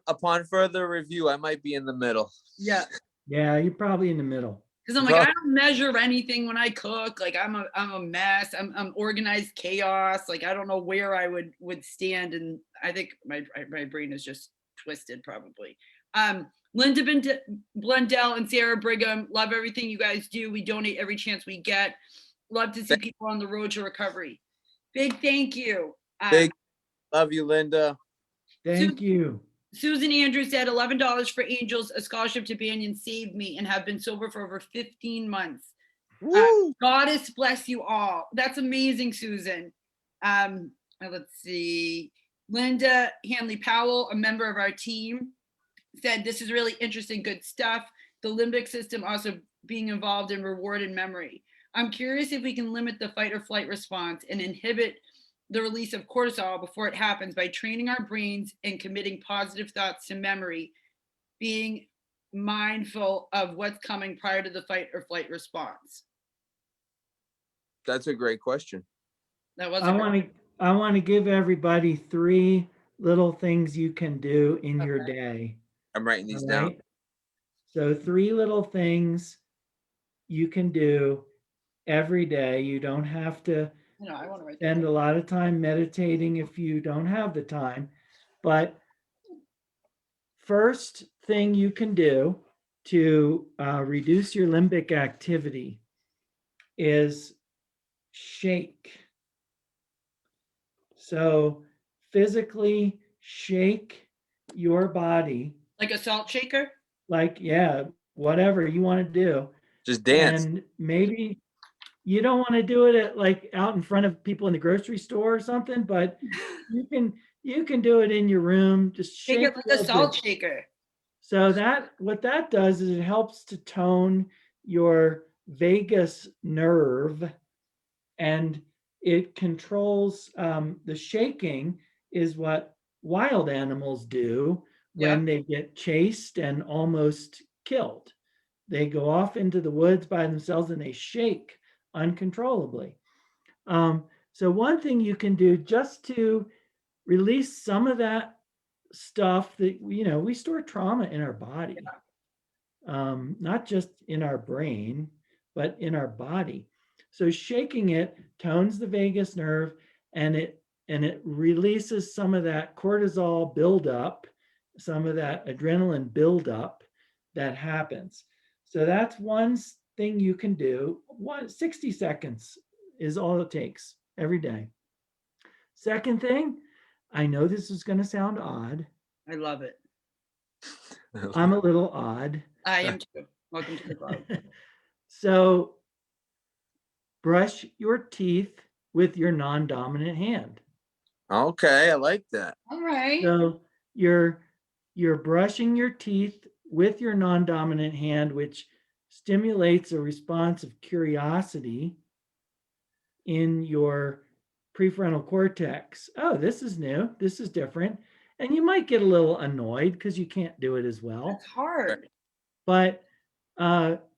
upon further review, I might be in the middle. Yeah, Yeah, you're probably in the middle. because I'm like, I don't measure anything when I cook. Like I'm a mess. I'm organized chaos. Like I don't know where I would stand, and I think my brain is just twisted probably. Linda Blundell and Sarah Brigham, love everything you guys do. We donate every chance we get. Love to see people on the road to recovery. Big thank you. Big love you, Linda. Thank you. Susan Andrews said $11 for Angels, a scholarship to Banyan saved me and have been sober for over 15 months. Goddess bless you all. That's amazing, Susan. Let's see. Linda Hanley Powell, a member of our team, said this is really interesting, good stuff. The limbic system also being involved in reward and memory. I'm curious if we can limit the fight or flight response and inhibit the release of cortisol before it happens by training our brains and committing positive thoughts to memory, being mindful of what's coming prior to the fight or flight response. That's a great question. That was. I want to give everybody 3 little things you can do in your day. I'm writing these down. So 3 little things you can do every day. You don't have to I want to write spend a lot of time meditating if you don't have the time. But first thing you can do to reduce your limbic activity is shake. So physically shake your body. Like a salt shaker? Like, yeah, whatever you want to do. Just dance. And maybe you don't want to do it at like out in front of people in the grocery store or something, but you can do it in your room. Just shake it like a salt shaker. So what that does is it helps to tone your vagus nerve, and it controls the shaking is what wild animals do when they get chased and almost killed. They go off into the woods by themselves and they shake uncontrollably. So one thing you can do just to release some of that stuff that, we store trauma in our body, not just in our brain, but in our body. So shaking it tones the vagus nerve, and it releases some of that cortisol buildup, some of that adrenaline buildup that happens. So that's one thing you can do. 60 seconds is all it takes every day. Second thing, I know this is going to sound odd. I love it. I'm a little odd. I am too. Welcome to the club. So brush your teeth with your non-dominant hand. Okay, I like that. All right. So you're brushing your teeth with your non-dominant hand, which stimulates a response of curiosity in your prefrontal cortex. Oh, this is new. This is different. And you might get a little annoyed because you can't do it as well. It's hard. But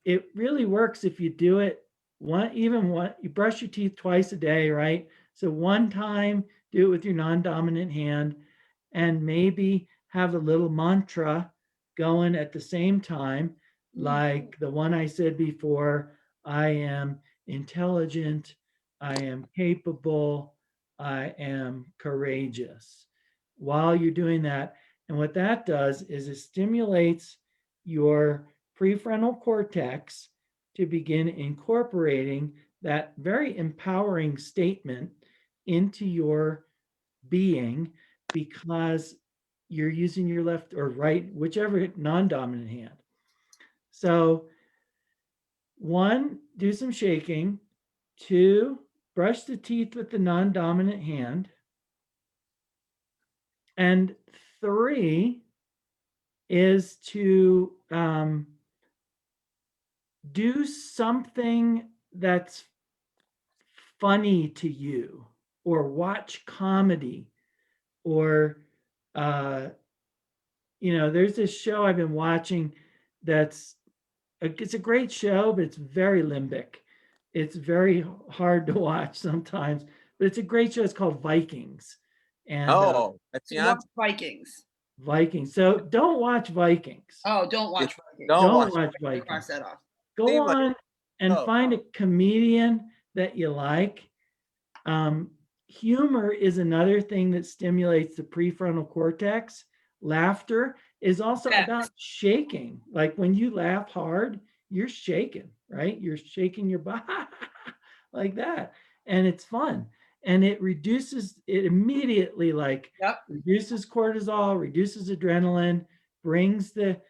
it really works if you do it you brush your teeth twice a day, right? So one time, do it with your non-dominant hand, and maybe have a little mantra going at the same time, like the one I said before: I am intelligent, I am capable, I am courageous. While you're doing that, and what that does is it stimulates your prefrontal cortex to begin incorporating that very empowering statement into your being, because you're using your left or right, whichever non-dominant hand. So 1, do some shaking. 2, brush the teeth with the non-dominant hand. And 3 is to do something that's funny to you, or watch comedy, or there's this show I've been watching it's a great show, but it's very limbic. It's very hard to watch sometimes, but it's a great show. It's called Vikings. And that's Watch Vikings. Vikings. So don't watch Vikings. Oh, don't watch Vikings. Don't watch Vikings. Cross that off. Go on and find a comedian that you like. Humor is another thing that stimulates the prefrontal cortex. Laughter is also about shaking. Like when you laugh hard, you're shaking, right? You're shaking your body like that. And it's fun. And it immediately reduces cortisol, reduces adrenaline, brings the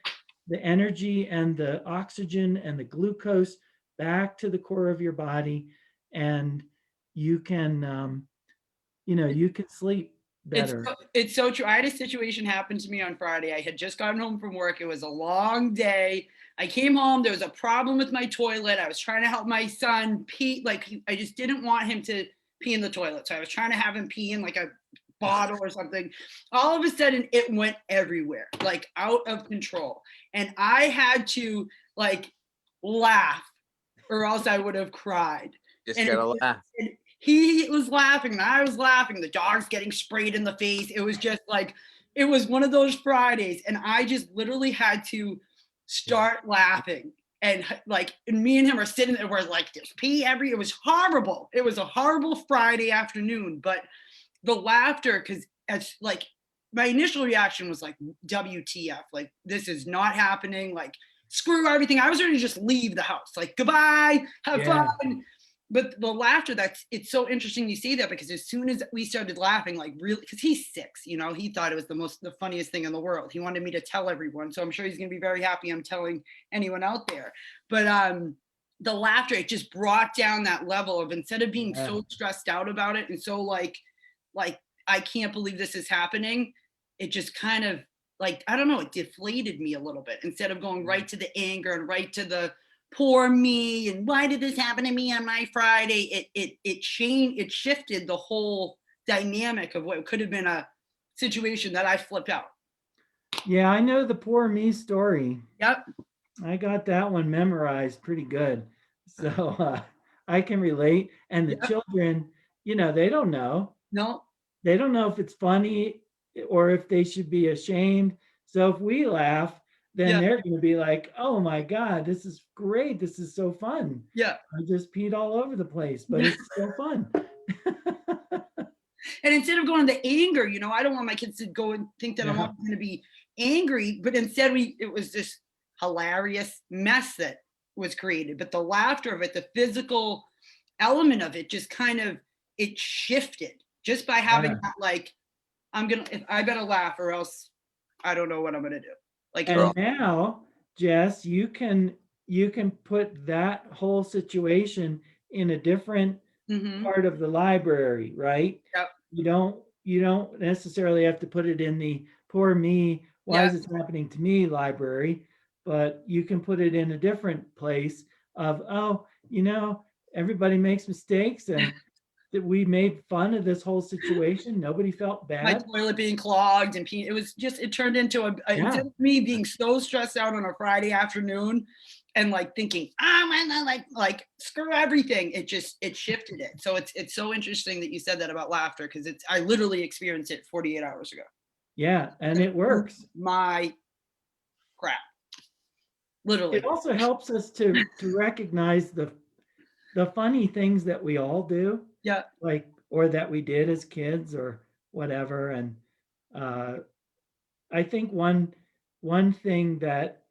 energy and the oxygen and the glucose back to the core of your body, and you can you can sleep better. It's so true. I had a situation happen to me on Friday. I had just gotten home from work. It was a long day. I came home. There was a problem with my toilet. I was trying to help my son pee. I just didn't want him to pee in the toilet. So I was trying to have him pee in like a bottle or something. All of a sudden it went everywhere, like out of control. And I had to laugh, or else I would have cried. Just gotta laugh. And he was laughing and I was laughing. The dog's getting sprayed in the face. It was just it was one of those Fridays, and I just literally had to start laughing. And me and him are sitting there, we're like, there's pee it was horrible. It was a horrible Friday afternoon, but the laughter, because it's my initial reaction was WTF, this is not happening, screw everything. I was ready to just leave the house, goodbye, have fun. But the laughter, it's so interesting you say that, because as soon as we started laughing, really, because he's 6, he thought it was the funniest thing in the world. He wanted me to tell everyone. So I'm sure he's going to be very happy I'm telling anyone out there. But the laughter, it just brought down that level of, instead of being so stressed out about it and so I can't believe this is happening, it just kind of like, I don't know, it deflated me a little bit instead of going right to the anger and right to the poor me and why did this happen to me on my Friday. It changed, it shifted the whole dynamic of what could have been a situation that I flipped out. Yeah, I know the poor me story. Yep. I got that one memorized pretty good. So I can relate. And the Yep. children, they don't know. No. They don't know if it's funny or if they should be ashamed. So if we laugh, then Yeah. they're going to be like, oh my God, this is great. This is so fun. Yeah. I just peed all over the place, but it's so fun. And instead of going to anger, I don't want my kids to go and think that I'm Yeah. always going to be angry, but instead it was this hilarious mess that was created. But the laughter of it, the physical element of it, just kind of, it shifted just by having Yeah. that, like, I better laugh or else I don't know what I'm gonna do. Like, And now, Jess, you can put that whole situation in a different mhm, part of the library, right? yep, You don't necessarily have to put it in the poor me, why is yep, this happening to me library, but you can put it in a different place of, oh, everybody makes mistakes and that we made fun of this whole situation. Nobody felt my bad. toilet being clogged and it was just, it turned into Yeah. instead of me being so stressed out on a Friday afternoon and like thinking, I'm gonna like screw everything. It shifted it. So it's so interesting that you said that about laughter because I literally experienced it 48 hours ago. Yeah, and it works. My crap. Literally. It also helps us to recognize the funny things that we all do, Yeah. like, or that we did as kids or whatever. And I think one thing that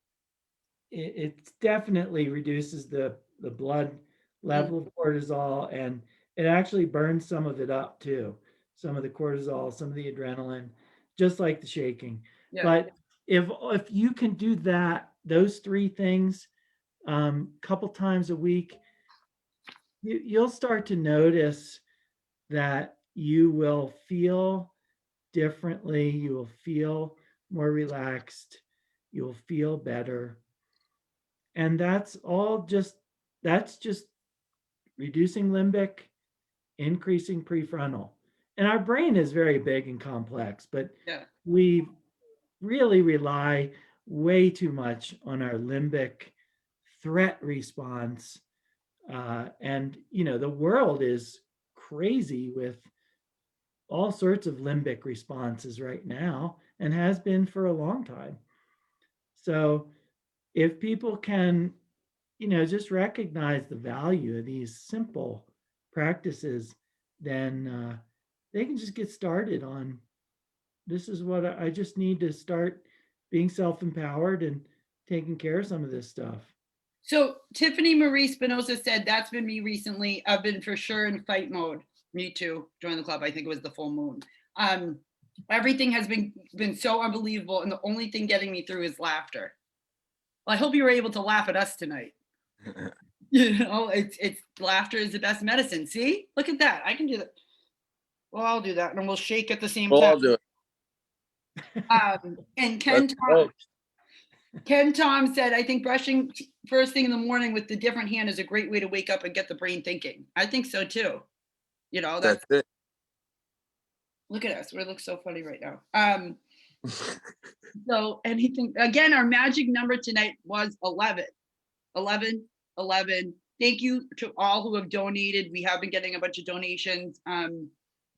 it definitely reduces the blood level of cortisol, and it actually burns some of it up too. Some of the cortisol, some of the adrenaline, just like the shaking. Yeah. But if you can do those three things couple times a week, you'll start to notice that you will feel differently. You will feel more relaxed. You'll feel better. And that's just reducing limbic, increasing prefrontal. And our brain is very big and complex, but Yeah. we really rely way too much on our limbic threat response. And the world is crazy with all sorts of limbic responses right now and has been for a long time. So if people can, just recognize the value of these simple practices, then they can just get started on, this is what I just need to start being self-empowered and taking care of some of this stuff. So Tiffany Marie Spinoza said, that's been me recently. I've been for sure in fight mode. Me too. Join the club. I think it was the full moon. Everything has been so unbelievable. And the only thing getting me through is laughter. Well, I hope you were able to laugh at us tonight. It's laughter is the best medicine. See, look at that. I can do that. Well, I'll do that. And we'll shake at the same We'll time. all do it. And Let's go. Ken Tom said, I think brushing first thing in the morning with the different hand is a great way to wake up and get the brain thinking. I think so too. That's it. Look at us. We look so funny right now. So anything, again, our magic number tonight was 11. 11, 11. Thank you to all who have donated. We have been getting a bunch of donations. And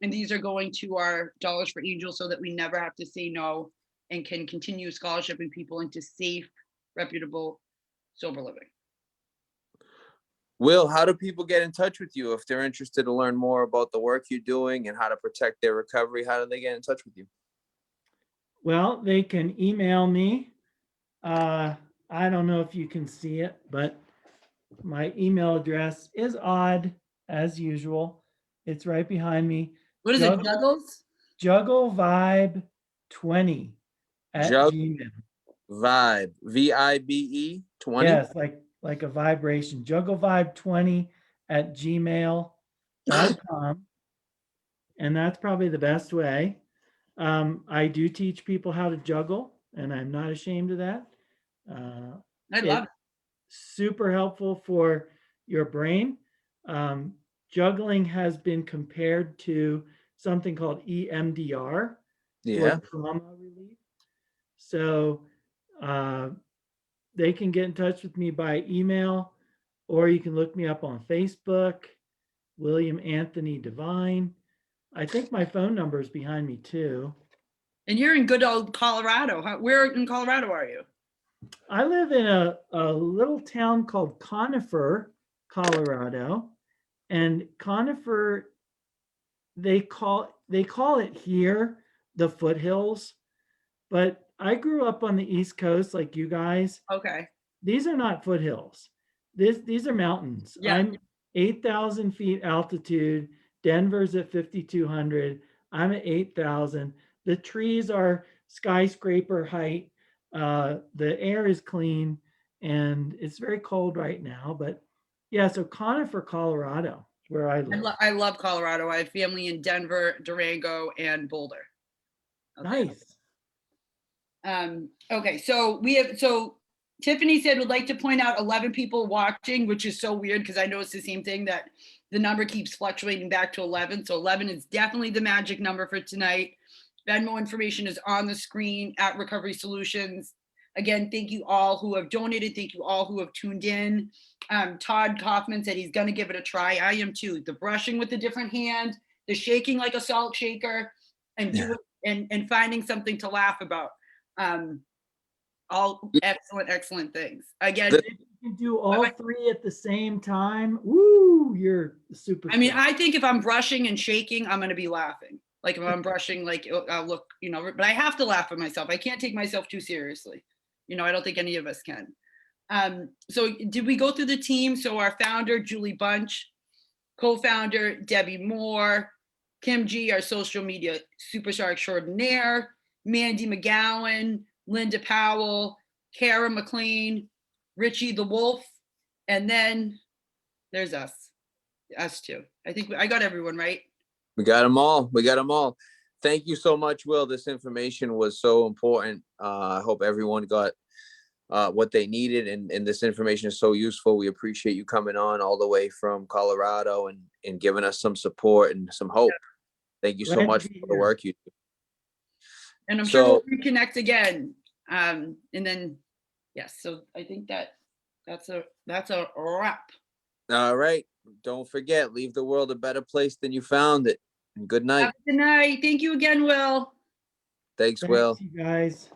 these are going to our Dollars for Angels so that we never have to say no and can continue scholarshiping people into safe, reputable, sober living. Will, how do people get in touch with you if they're interested to learn more about the work you're doing and how to protect their recovery? How do they get in touch with you? Well, they can email me. I don't know if you can see it, but my email address is odd as usual. It's right behind me. What is it, Juggles? Jugglevibe20 at Gmail. Vibe, VIBE 20. Yes, like a vibration. Jugglevibe20 at gmail.com. And that's probably the best way. I do teach people how to juggle. and I'm not ashamed of that. I love it. Super helpful for your brain. Juggling has been compared to something called EMDR Yeah. for trauma relief. So they can get in touch with me by email, or you can look me up on Facebook, William Anthony Devine. I think my phone number is behind me too. And you're in good old Colorado. Where in Colorado are you? I live in a little town called Conifer, Colorado. And Conifer, they call it here the foothills. But I grew up on the East Coast like you guys. Okay. These are not foothills. These are mountains. Yeah. I'm 8,000 feet altitude. Denver's at 5,200. I'm at 8,000. The trees are skyscraper height. The air is clean, and it's very cold right now. But yeah, so Conifer, Colorado, where I live. I love Colorado. I have family in Denver, Durango, and Boulder. Okay. Nice. Okay, so Tiffany said would like to point out 11 people watching, which is so weird because I noticed the same thing, that the number keeps fluctuating back to 11. So 11 is definitely the magic number for tonight. Venmo information is on the screen at Recovery Solutions. Again, thank you all who have donated. Thank you all who have tuned in. Todd Kaufman said he's going to give it a try. I am too. The brushing with a different hand, the shaking like a salt shaker, and and finding something to laugh about. All excellent things. Again, If you can do all three at the same time, woo, you're super. I mean, I think if I'm brushing and shaking, I'm going to be laughing. Like if I'm brushing, like I'll look, but I have to laugh at myself. I can't take myself too seriously. I don't think any of us can. So did we go through the team? So our founder, Julie Bunch, co-founder, Debbie Moore, Kim G, our social media superstar extraordinaire, Mandy McGowan, Linda Powell, Kara McLean, Richie the Wolf, and then there's us two. I think I got everyone right. We got them all. Thank you so much, Will. This information was so important. I hope everyone got what they needed, and this information is so useful. We appreciate you coming on all the way from Colorado and giving us some support and some hope. Thank you so much for the work you do. And I'm sure we'll reconnect again. And then, yes, so I think that's a wrap. All right. Don't forget, leave the world a better place than you found it. And good night. Good night. Thank you again, Will. Thanks, Will. You guys.